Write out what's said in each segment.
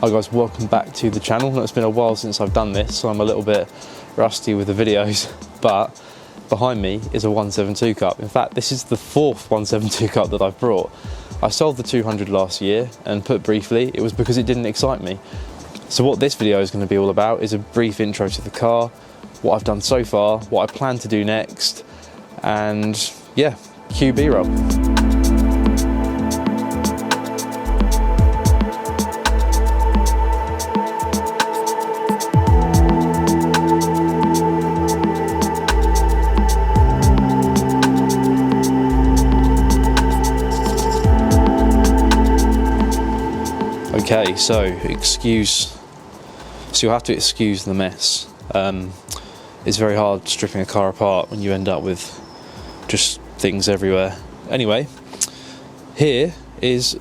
Hi guys, welcome back to the channel. It's been a while since I've done this, so I'm a little bit rusty with the videos, but behind me is a 172 Cup. In fact, this is the fourth 172 Cup that I've brought. I sold the 200 last year, and put briefly, it was because it didn't excite me. So what this video is going to be all about is a brief intro to the car, what I've done so far, what I plan to do next, and yeah, cue B-roll. Okay, so you'll have to excuse the mess. It's very hard stripping a car apart when you end up with just things everywhere. Anyway, here is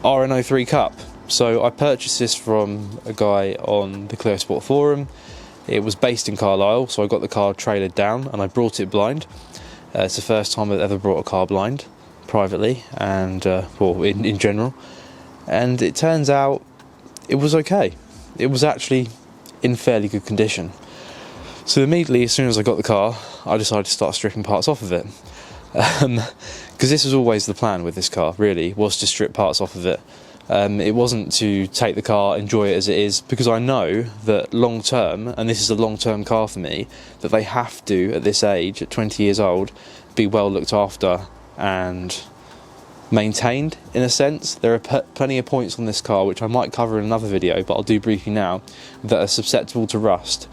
our Renault 3 Cup. So I purchased this from a guy on the Old RenaultSport forum. It was based in Carlisle, so I got the car trailered down and I brought it blind. It's the first time I've ever brought a car blind, privately, and well, in general. And it turns out it was okay. It was actually in fairly good condition. So immediately, as soon as I got the car, I decided to start stripping parts off of it. Because this was always the plan with this car, really, was to strip parts off of it. It wasn't to take the car, enjoy it as it is, because I know that long term, and this is a long term car for me, that they have to, at this age, at 20 years old, be well looked after and maintained, in a sense. There are plenty of points on this car, which I might cover in another video, but I'll do briefly now, that are susceptible to rust.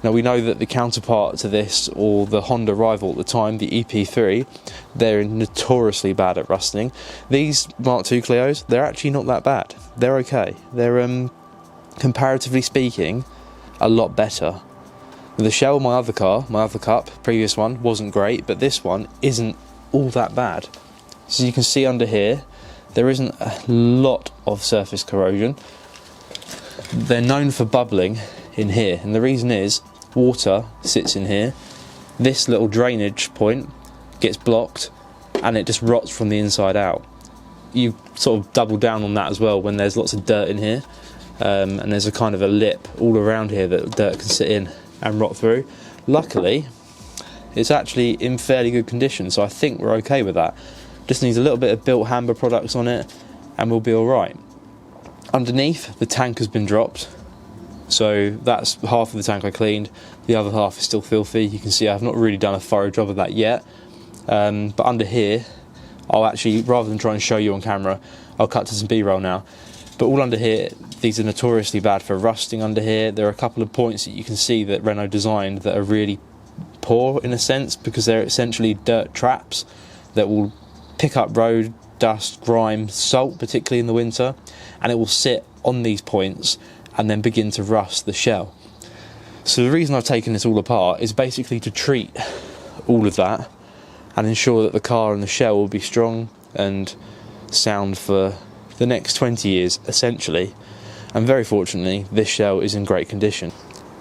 Now, we know that the counterpart to this, or the Honda rival at the time, the EP3, they're notoriously bad at rusting. These Mark II Clios, they're actually not that bad. They're okay. They're, comparatively speaking, a lot better. The shell, my other Cup, previous one, wasn't great, but this one isn't all that bad. So you can see under here, there isn't a lot of surface corrosion. They're known for bubbling in here, and the reason is water sits in here. This little drainage point gets blocked and it just rots from the inside out. You sort of double down on that as well when there's lots of dirt in here, and there's a kind of a lip all around here that dirt can sit in and rot through. Luckily, it's actually in fairly good condition, so I think we're okay with that. Just needs a little bit of built Hamber products on it and we'll be alright. Underneath, the tank has been dropped, so that's half of the tank I cleaned. The other half is still filthy. You can see I've not really done a thorough job of that yet, but under here, I'll actually, rather than try and show you on camera, I'll cut to some B-roll now. But all under here, these are notoriously bad for rusting under here. There are a couple of points that you can see that Renault designed that are really poor in a sense, because they're essentially dirt traps that will pick up road dust, grime, salt, particularly in the winter, and it will sit on these points and then begin to rust the shell. So the reason I've taken this all apart is basically to treat all of that and ensure that the car and the shell will be strong and sound for the next 20 years, essentially. And very fortunately, this shell is in great condition.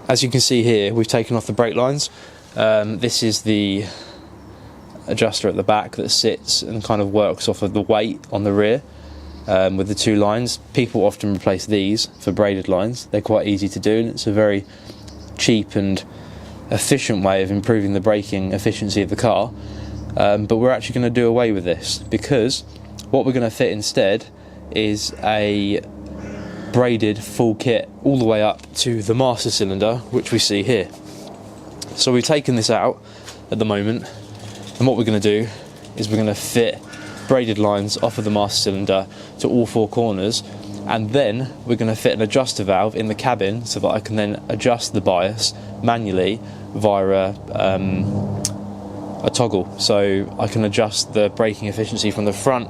As you can see here, we've taken off the brake lines. This is the adjuster at the back that sits and kind of works off of the weight on the rear, with the two lines. People often replace these for braided lines. They're quite easy to do, and it's a very cheap and efficient way of improving the braking efficiency of the car. But we're actually going to do away with this, because what we're going to fit instead is a braided full kit all the way up to the master cylinder, which we see here. So we've taken this out at the moment, and what we're going to do is we're going to fit braided lines off of the master cylinder to all four corners, and then we're going to fit an adjuster valve in the cabin so that I can then adjust the bias manually via a toggle. So I can adjust the braking efficiency from the front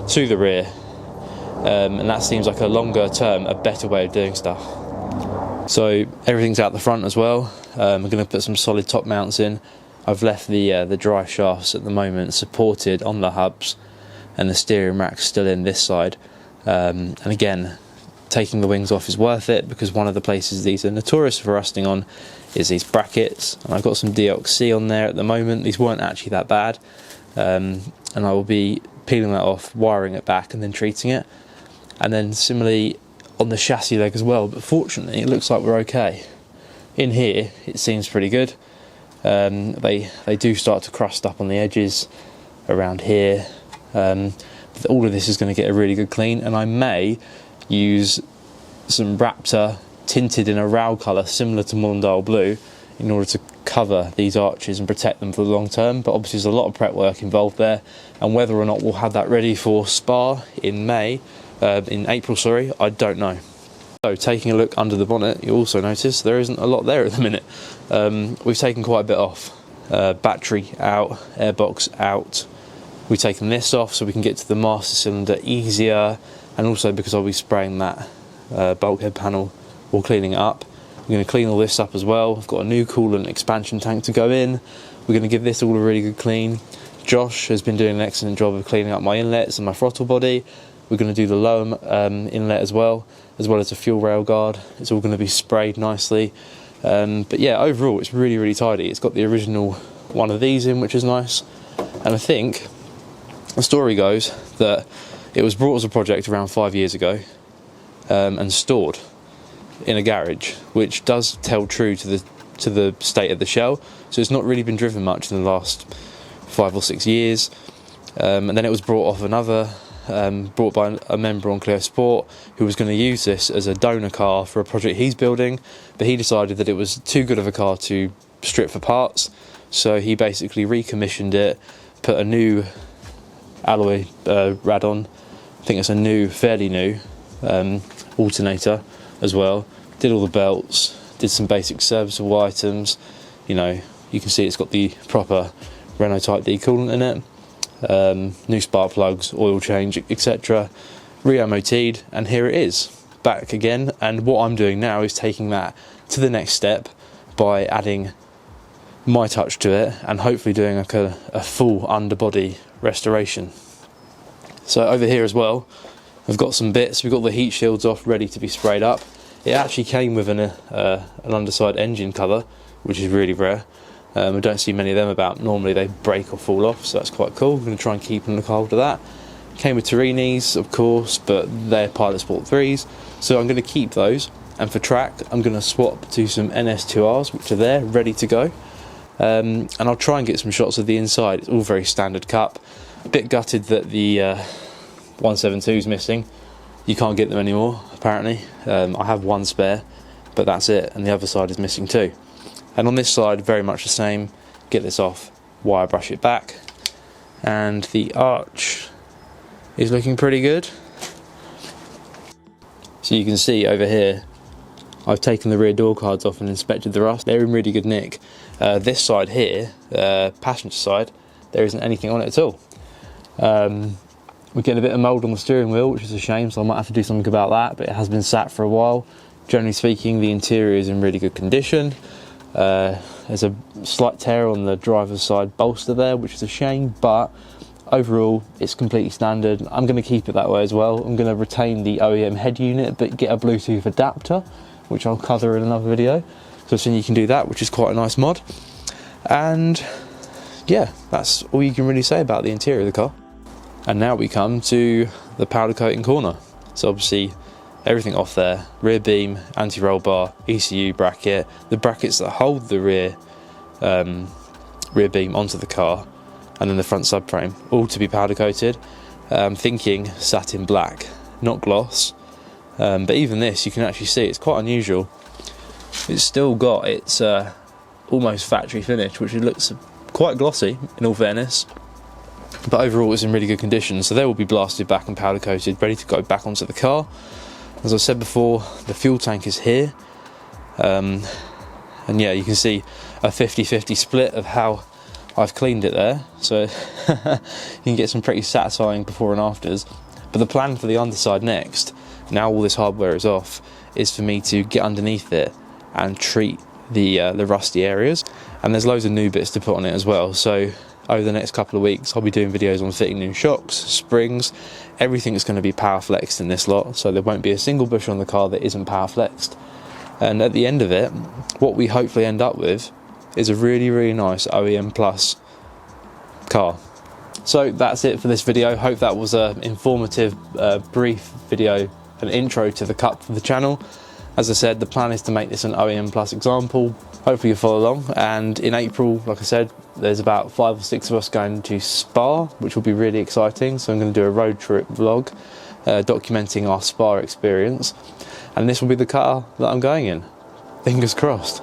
to the rear, and that seems like a longer term, a better way of doing stuff. So everything's out the front as well. We're going to put some solid top mounts in. I've left the drive shafts at the moment supported on the hubs, and the steering rack's still in this side. And again, taking the wings off is worth it, because one of the places these are notorious for rusting on is these brackets, and I've got some DOXC on there at the moment. These weren't actually that bad, and I will be peeling that off, wiring it back, and then treating it. And then similarly on the chassis leg as well, but fortunately it looks like we're okay. In here it seems pretty good. They do start to crust up on the edges around here. All of this is going to get a really good clean, and I may use some Raptor tinted in a RAL colour similar to Mondale Blue in order to cover these arches and protect them for the long term. But obviously there's a lot of prep work involved there, and whether or not we'll have that ready for Spa in April, sorry, I don't know. So taking a look under the bonnet, you also notice there isn't a lot there at the minute. We've taken quite a bit off. Battery out, airbox out. We've taken this off so we can get to the master cylinder easier, and also because I'll be spraying that bulkhead panel or cleaning it up. We're going to clean all this up as well. I've got a new coolant expansion tank to go in. We're going to give this all a really good clean. Josh has been doing an excellent job of cleaning up my inlets and my throttle body. We're going to do the lower inlet as well as a fuel rail guard. It's all going to be sprayed nicely. But yeah, overall it's really, really tidy. It's got the original one of these in, which is nice. And I think the story goes that it was brought as a project around 5 years ago and stored in a garage, which does tell true to the state of the shell. So it's not really been driven much in the last 5 or 6 years. And then it was brought by a member on Clio Sport who was going to use this as a donor car for a project he's building, but he decided that it was too good of a car to strip for parts, so he basically recommissioned it, put a new alloy rad on. I think it's a new, fairly new alternator as well. Did all the belts, did some basic serviceable items. You know, you can see it's got the proper Renault Type D coolant in it. New spark plugs, oil change, etc. Re-MOT'd, and here it is, back again. And what I'm doing now is taking that to the next step by adding my touch to it and hopefully doing like a full underbody restoration. So over here as well, I've got some bits. We've got the heat shields off, ready to be sprayed up. It actually came with an underside engine cover, which is really rare. I don't see many of them about. Normally they break or fall off, so that's quite cool. I'm going to try and keep and look after that. Came with Torinis, of course, but they're Pilot Sport 3s, so I'm going to keep those. And for track, I'm going to swap to some NS2Rs, which are there, ready to go. And I'll try and get some shots of the inside. It's all very standard cup. A bit gutted that the 172 is missing. You can't get them anymore, apparently. I have one spare, but that's it, and the other side is missing too. And on this side, very much the same. Get this off, wire brush it back, and the arch is looking pretty good. So you can see over here, I've taken the rear door cards off and inspected the rust. They're in really good nick. This side here, passenger side, there isn't anything on it at all. We're getting a bit of mould on the steering wheel, which is a shame, so I might have to do something about that, but it has been sat for a while. Generally speaking, the interior is in really good condition. There's a slight tear on the driver's side bolster there, which is a shame, but overall it's completely standard. I'm going to keep it that way as well. I'm going to retain the OEM head unit, but get a Bluetooth adapter, which I'll cover in another video. So soon you can do that, which is quite a nice mod. And yeah, that's all you can really say about the interior of the car. And now we come to the powder coating corner. So obviously everything off there, rear beam, anti-roll bar, ECU bracket, the brackets that hold the rear beam onto the car, and then the front subframe, all to be powder coated. Thinking satin black, not gloss. But even this, you can actually see it's quite unusual. It's still got its almost factory finish, which looks quite glossy in all fairness. But overall it's in really good condition, so they will be blasted back and powder coated, ready to go back onto the car. As I said before, the fuel tank is here. And yeah, you can see a 50-50 split of how I've cleaned it there. So you can get some pretty satisfying before and afters. But the plan for the underside next, now all this hardware is off, is for me to get underneath it and treat the rusty areas. And there's loads of new bits to put on it as well. So over the next couple of weeks, I'll be doing videos on fitting new shocks, springs. Everything's going to be power flexed in this lot, so there won't be a single bush on the car that isn't power flexed. And at the end of it, what we hopefully end up with is a really, really nice OEM Plus car. So that's it for this video. Hope that was an informative, brief video an intro to the Cup for the channel. As I said, the plan is to make this an OEM Plus example. Hopefully you'll follow along, and in April, like I said, there's about 5 or 6 of us going to Spa, which will be really exciting. So I'm going to do a road trip vlog documenting our Spa experience, and this will be the car that I'm going in. Fingers crossed.